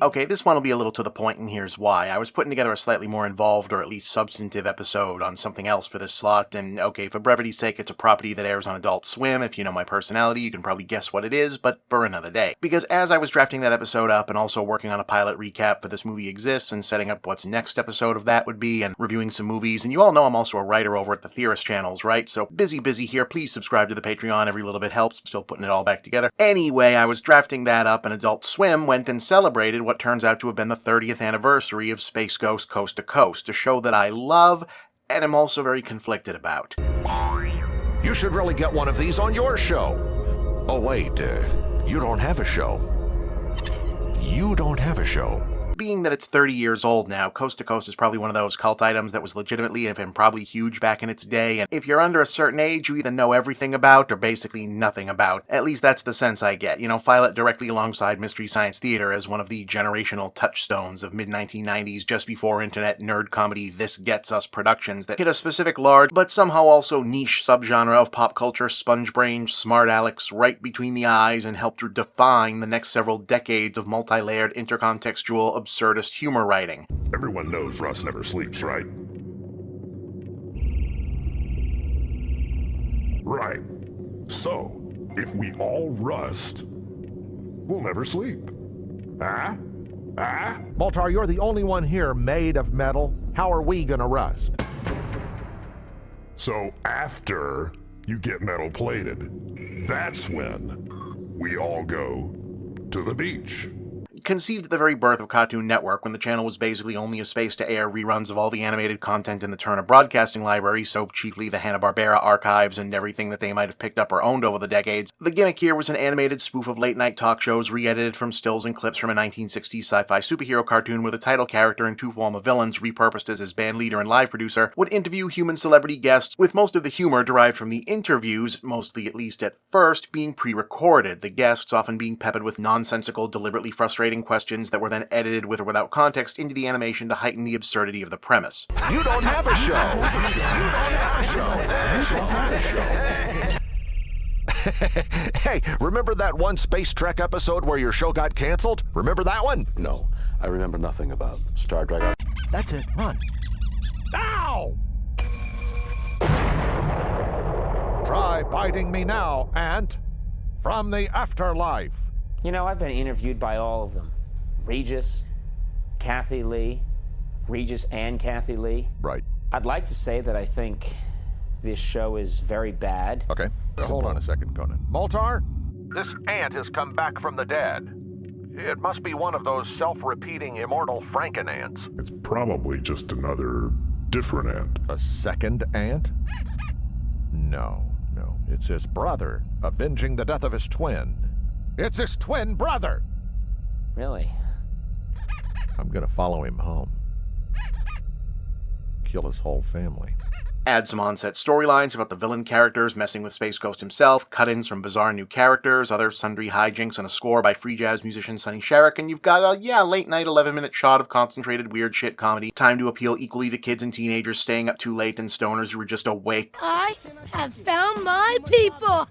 Okay, this one will be a little to the point, and here's why. I was putting together a slightly more involved, or at least substantive episode on something else for this slot, and okay, for brevity's sake, it's a property that airs on Adult Swim. If you know my personality, you can probably guess what it is, but for another day. Because as I was drafting that episode up, and also working on a pilot recap for This Movie Exists, and setting up what's next episode of that would be, and reviewing some movies, and you all know I'm also a writer over at the Theorist channels, right? So busy here. Please subscribe to the Patreon. Every little bit helps. I'm still putting it all back together. Anyway, I was drafting that up, and Adult Swim went and celebrated what turns out to have been the 30th anniversary of Space Ghost Coast to Coast, a show that I love and am also very conflicted about. You should really get one of these on your show. Oh wait, you don't have a show. You don't have a show. Being that it's 30 years old now, Coast to Coast is probably one of those cult items that was legitimately and probably huge back in its day, and if you're under a certain age, you either know everything about or basically nothing about. At least that's the sense I get. File it directly alongside Mystery Science Theater as one of the generational touchstones of mid-1990s just before internet nerd comedy This Gets Us productions that hit a specific large, but somehow also niche subgenre of pop culture sponge-brained smart Alex right between the eyes and helped to define the next several decades of multi-layered intercontextual absurdist humor writing. Everyone knows Russ never sleeps, right? Right. So, if we all rust, we'll never sleep. Ah? Moltar, you're the only one here made of metal. How are we gonna rust? So after you get metal plated, that's when we all go to the beach. Conceived at the very birth of Cartoon Network, when the channel was basically only a space to air reruns of all the animated content in the Turner Broadcasting Library, so chiefly the Hanna-Barbera archives and everything that they might have picked up or owned over the decades, the gimmick here was an animated spoof of late-night talk shows re-edited from stills and clips from a 1960s sci-fi superhero cartoon where the title character and two former villains, repurposed as his band leader and live producer, would interview human celebrity guests, with most of the humor derived from the interviews, mostly at least at first, being pre-recorded, the guests often being peppered with nonsensical, deliberately frustrating questions that were then edited with or without context into the animation to heighten the absurdity of the premise. You don't have a show. Hey, remember that one Space Trek episode where your show got canceled? Remember that one? No, I remember nothing about Star Trek. That's it, run. Ow! Try biting me now, Ant. From the afterlife. I've been interviewed by all of them. Regis, Kathy Lee, Regis and Kathy Lee. Right. I'd like to say that I think this show is very bad. Okay, hold on a second, Conan. Moltar, this ant has come back from the dead. It must be one of those self-repeating immortal Franken ants. It's probably just another different ant. A second ant? No, it's his brother, avenging the death of his twin. It's his twin brother! Really? I'm gonna follow him home. Kill his whole family. Add some on-set storylines about the villain characters messing with Space Ghost himself, cut-ins from bizarre new characters, other sundry hijinks, and a score by free jazz musician Sonny Sharrock, and you've got a, late-night 11-minute shot of concentrated weird shit comedy, timed to appeal equally to kids and teenagers staying up too late and stoners who were just awake. I have found my people!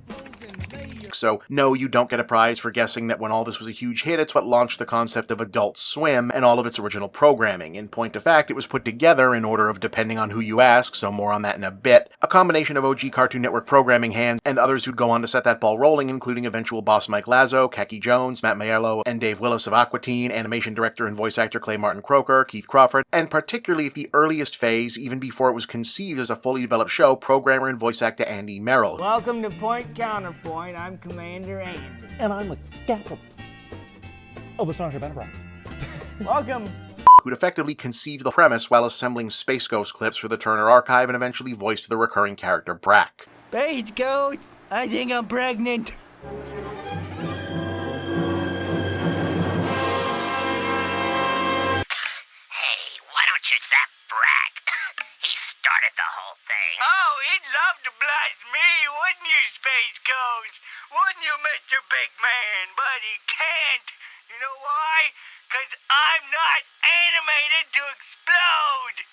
So, no, you don't get a prize for guessing that when all this was a huge hit, it's what launched the concept of Adult Swim and all of its original programming. In point of fact, it was put together in order of depending on who you ask, so more on that in a bit. A combination of OG Cartoon Network programming hands and others who'd go on to set that ball rolling, including eventual boss Mike Lazo, Kaki Jones, Matt Maiello, and Dave Willis of Aqua Teen, animation director and voice actor Clay Martin Croker, Keith Crawford, and particularly at the earliest phase, even before it was conceived as a fully developed show, programmer and voice actor Andy Merrill. Welcome to Point Counterpoint. I'm Commander Andy. And I'm the captain of the Starship Enterprise. Welcome. Who'd effectively conceived the premise while assembling Space Ghost clips for the Turner Archive and eventually voiced the recurring character Brak. Space Ghost, I think I'm pregnant. Hey, why don't you zap Brak? He started the whole thing. Oh, he'd love to blast me, wouldn't you, Space Ghost? Wouldn't you, Mr. Big Man? But he can't. You know why? 'Cause I'm not animated to expect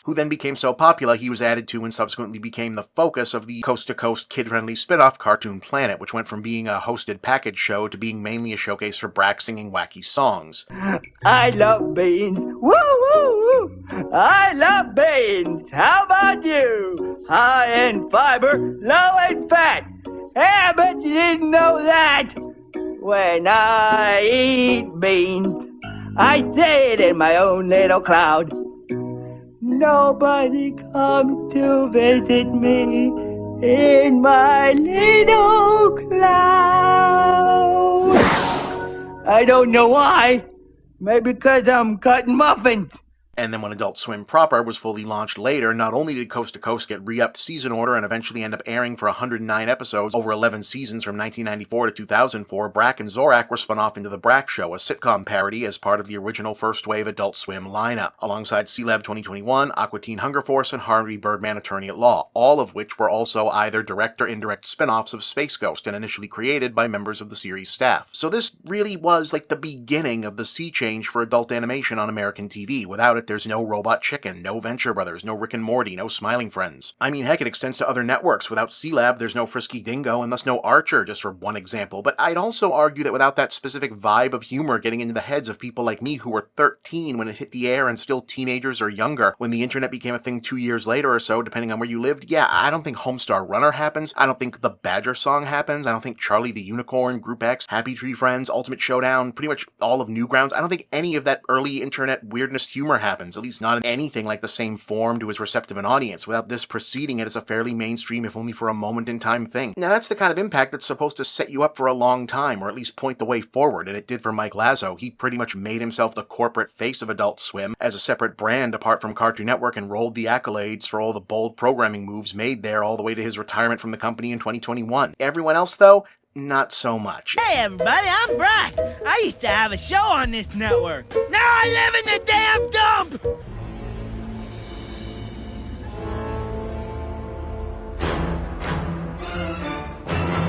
who then became so popular he was added to and subsequently became the focus of the coast-to-coast kid-friendly spin-off Cartoon Planet, which went from being a hosted package show to being mainly a showcase for Brak singing wacky songs. I love beans. Woo, woo, woo. I love beans. How about you? High in fiber, low in fat. Hey, I bet you didn't know that. When I eat beans, I say it in my own little cloud. Nobody come to visit me in my little cloud. I don't know why. Maybe because I'm cutting muffins. And then when Adult Swim proper was fully launched later, not only did Coast to Coast get re-upped season order and eventually end up airing for 109 episodes over 11 seasons from 1994 to 2004, Brak and Zorak were spun off into The Brak Show, a sitcom parody as part of the original first wave Adult Swim lineup, alongside C-Lab 2021, Aqua Teen Hunger Force, and Harvey Birdman Attorney at Law, all of which were also either direct or indirect spin-offs of Space Ghost and initially created by members of the series staff. So this really was like the beginning of the sea change for adult animation on American TV. Without it, there's no Robot Chicken, no Venture Brothers, no Rick and Morty, no Smiling Friends. I mean, heck, it extends to other networks. Without C-Lab, there's no Frisky Dingo, and thus no Archer, just for one example. But I'd also argue that without that specific vibe of humor getting into the heads of people like me who were 13 when it hit the air and still teenagers or younger when the internet became a thing 2 years later or so, depending on where you lived, yeah, I don't think Homestar Runner happens. I don't think the Badger Song happens. I don't think Charlie the Unicorn, Group X, Happy Tree Friends, Ultimate Showdown, pretty much all of Newgrounds. I don't think any of that early internet weirdness humor happens, at least not in anything like the same form to as receptive an audience, without this preceding it as a fairly mainstream, if only for a moment in time thing. Now that's the kind of impact that's supposed to set you up for a long time, or at least point the way forward, and it did for Mike Lazo. He pretty much made himself the corporate face of Adult Swim as a separate brand apart from Cartoon Network and rolled the accolades for all the bold programming moves made there all the way to his retirement from the company in 2021. Everyone else, though, not so much. Hey everybody, I'm Brak. I used to have a show on this network. Now I live in the damn dump!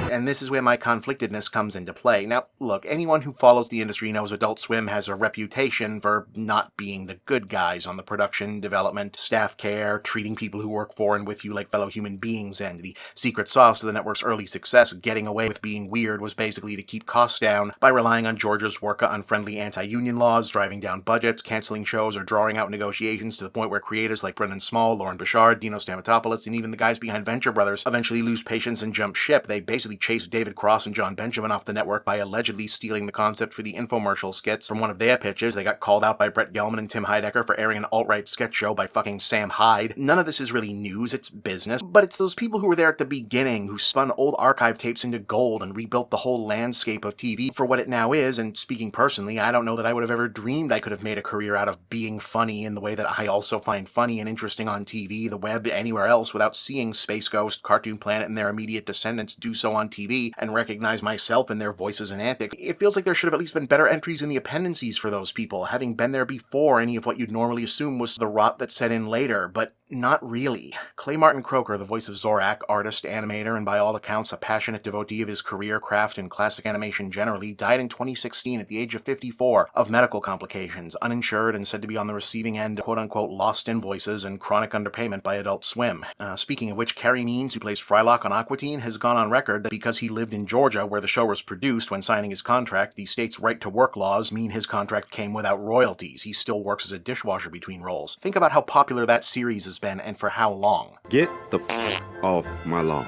And this is where my conflictedness comes into play. Now, look, anyone who follows the industry knows Adult Swim has a reputation for not being the good guys on the production, development, staff care, treating people who work for and with you like fellow human beings, and the secret sauce to the network's early success, getting away with being weird, was basically to keep costs down by relying on Georgia's Worka-unfriendly anti-union laws, driving down budgets, canceling shows, or drawing out negotiations to the point where creators like Brendan Small, Lauren Bouchard, Dino Stamatopoulos, and even the guys behind Venture Brothers eventually lose patience and jump ship. They basically chased David Cross and John Benjamin off the network by allegedly stealing the concept for the infomercial skits from one of their pitches. They got called out by Brett Gelman and Tim Heidecker for airing an alt-right sketch show by fucking Sam Hyde. None of this is really news, it's business, but it's those people who were there at the beginning who spun old archive tapes into gold and rebuilt the whole landscape of TV for what it now is, and speaking personally, I don't know that I would have ever dreamed I could have made a career out of being funny in the way that I also find funny and interesting on TV, the web, anywhere else, without seeing Space Ghost, Cartoon Planet, and their immediate descendants do so on TV and recognize myself in their voices and antics. It feels like there should have at least been better entries in the appendices for those people, having been there before any of what you'd normally assume was the rot that set in later, but not really. Clay Martin Croker, the voice of Zorak, artist, animator, and by all accounts a passionate devotee of his career, craft, and classic animation generally, died in 2016 at the age of 54 of medical complications, uninsured and said to be on the receiving end of quote-unquote lost invoices and chronic underpayment by Adult Swim. Speaking of which, Carrie Means, who plays Frylock on Aqua Teen, has gone on record that because he lived in Georgia, where the show was produced when signing his contract, the state's right-to-work laws mean his contract came without royalties. He still works as a dishwasher between roles. Think about how popular that series has been and for how long. Get the f*** off my lawn.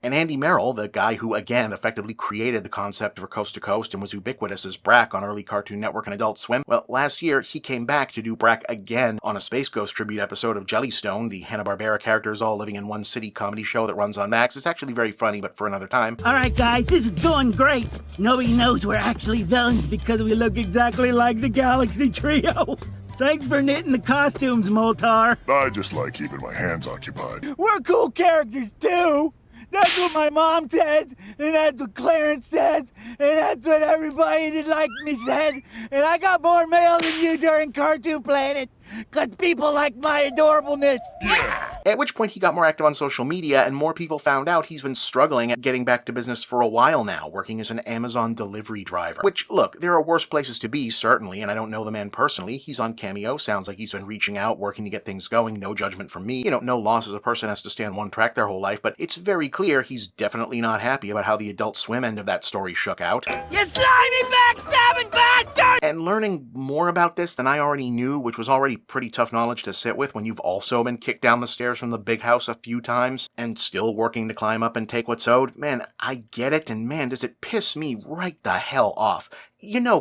And Andy Merrill, the guy who, again, effectively created the concept for Coast to Coast and was ubiquitous as Brak on early Cartoon Network and Adult Swim, well, last year, he came back to do Brak again on a Space Ghost tribute episode of Jellystone, the Hanna-Barbera characters all living in one city comedy show that runs on Max. It's actually very funny, but for another time. Alright guys, this is going great. Nobody knows we're actually villains because we look exactly like the Galaxy Trio. Thanks for knitting the costumes, Moltar. I just like keeping my hands occupied. We're cool characters too. That's what my mom says, and that's what Clarence says, and that's what everybody that liked me said. And I got more mail than you during Cartoon Planet, 'cause people like my adorableness. Yeah, at which point he got more active on social media and more people found out he's been struggling at getting back to business for a while now, working as an Amazon delivery driver. Which, look, there are worse places to be, certainly, and I don't know the man personally. He's on Cameo, sounds like he's been reaching out, working to get things going, no judgment from me. No loss as a person has to stay on one track their whole life, but it's very clear he's definitely not happy about how the Adult Swim end of that story shook out. You slimy backstabbing bastard! And learning more about this than I already knew, which was already pretty tough knowledge to sit with when you've also been kicked down the stairs from the big house a few times and still working to climb up and take what's owed, man, I get it, and man, does it piss me right the hell off.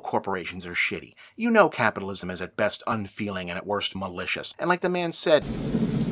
Corporations are shitty. Capitalism is at best unfeeling and at worst malicious. And like the man said,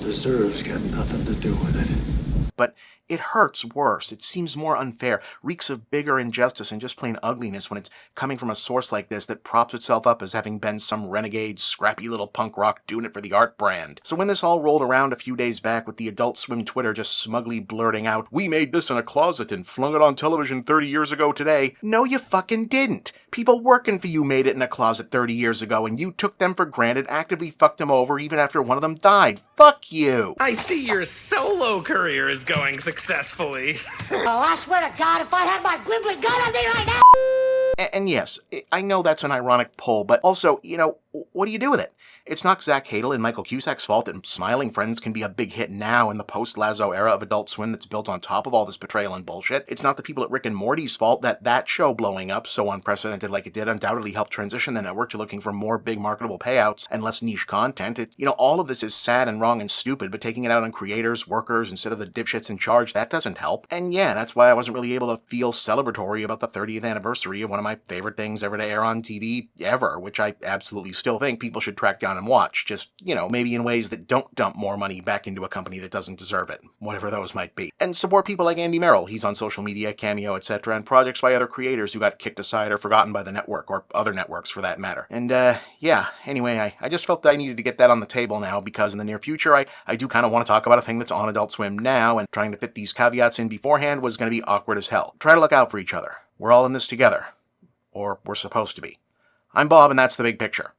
deserves got nothing to do with it. But it hurts worse. It seems more unfair, reeks of bigger injustice and just plain ugliness when it's coming from a source like this that props itself up as having been some renegade, scrappy little punk rock doing it for the art brand. So when this all rolled around a few days back with the Adult Swim Twitter just smugly blurting out, "We made this in a closet and flung it on television 30 years ago today," no you fucking didn't. People working for you made it in a closet 30 years ago and you took them for granted, actively fucked them over even after one of them died. Fuck you! I see your solo career is going successfully. Oh, I swear to God, if I had my Gribbly gun on me right now! And yes, I know that's an ironic pull, but also, what do you do with it? It's not Zach Hadel and Michael Cusack's fault that Smiling Friends can be a big hit now in the post-Lazo era of Adult Swim that's built on top of all this betrayal and bullshit. It's not the people at Rick and Morty's fault that show blowing up so unprecedented like it did undoubtedly helped transition the network to looking for more big marketable payouts and less niche content. All of this is sad and wrong and stupid, but taking it out on creators, workers, instead of the dipshits in charge, that doesn't help. And yeah, that's why I wasn't really able to feel celebratory about the 30th anniversary of one of my favorite things ever to air on TV ever, which I absolutely still think people should track down and watch. Just, maybe in ways that don't dump more money back into a company that doesn't deserve it, whatever those might be. And support people like Andy Merrill. He's on social media, Cameo, etc., and projects by other creators who got kicked aside or forgotten by the network, or other networks for that matter. And, anyway, I just felt that I needed to get that on the table now, because in the near future, I do kind of want to talk about a thing that's on Adult Swim now, and trying to fit these caveats in beforehand was going to be awkward as hell. Try to look out for each other. We're all in this together. Or we're supposed to be. I'm Bob, and that's the big picture.